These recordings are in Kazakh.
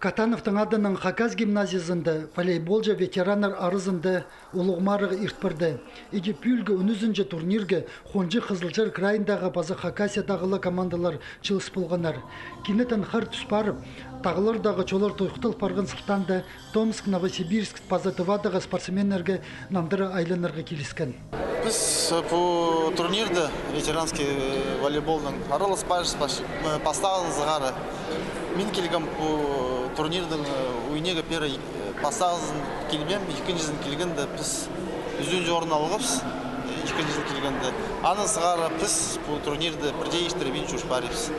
Катановтың адының Хакас гимназиясында волейболжа ветеранар арызында улуғмарығы иртпірді. Иге пүлгі үнізінже турнирге Хонжы Қызылжар крайындағы базы Хакасиядағылы командалар чылыс болғанар. Кенетен хар түс барып, тағылардағы чолар тойқтыл парғын сықтанды Томск, Новосибирск, Пазатывадағы спортсменерге намдыры айланырға келіскен. Біз по турнирді ветеранский волейболның аралас поставыңызғары. Мен келгім по турнирдің ойнегі пері поставыңызын келмем, екіншізін келгенді біз үзінші орын алғыз, екіншізін келгенді. Аны сығары біз по турнирді бірде ештірі жүш барымыз.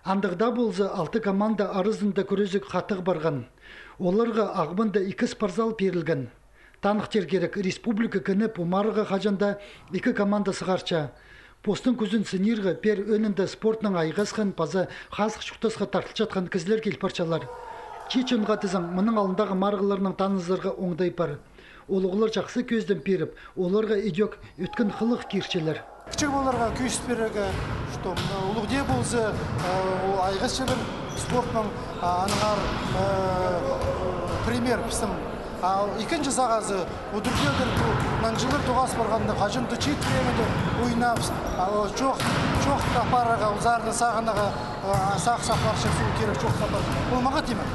Андығда болзы 6 команда арызында көрезік қатық барған. Оларға ағбында 2 спортзал берілген. Танықтер керек республика күні Пумарыға қажанда 2 команда сығарча. Постың күзін сынирғы пер өнінде спортның айғасқан пазы қасық шықтасқа тартылчатқан кізлер кел парчалар. Чечімға тізің мұның алындағы марғыларының танызларға оңдай бар. Олығылар жақсы көзден беріп, оларға идек өткен қылық керчелер. Кичек боларға көйіс береге, что улуғде болсы айғас жебір спортның анығар пример пістің. Екінші сағазы өдіргелдер жылыр тұғас барғанда қажынды чет времеді ойнапс, жоқ тапараға, ұзарыны сағынаға сақ-сақлар шықсу керек жоқ тапар. Ол маға демек.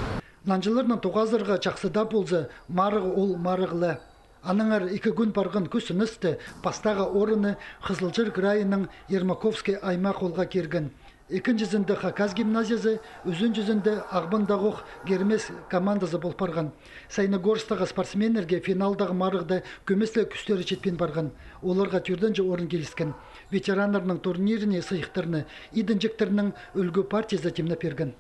Нанжылырның тұғазырға жақсыда болсы, марығы ол марығылы. Аныңар 2 күн барған көсіністі пастағы орыны Қызылжыр крайының Ермаковский аймақ олға керген. Екіншізінде Хакас гимназиясы, үзіншізінде Ағбындағық Гермес командасы бол барған. Сайнагорстағы спортсменерге финалдағы марығда көмеслі күстері жетпен барған. Оларға түрденже орын келіскен. Ветеранарының турниріне сыйықтарыны, идінжектерінің үлгі партиясы темнеп берген.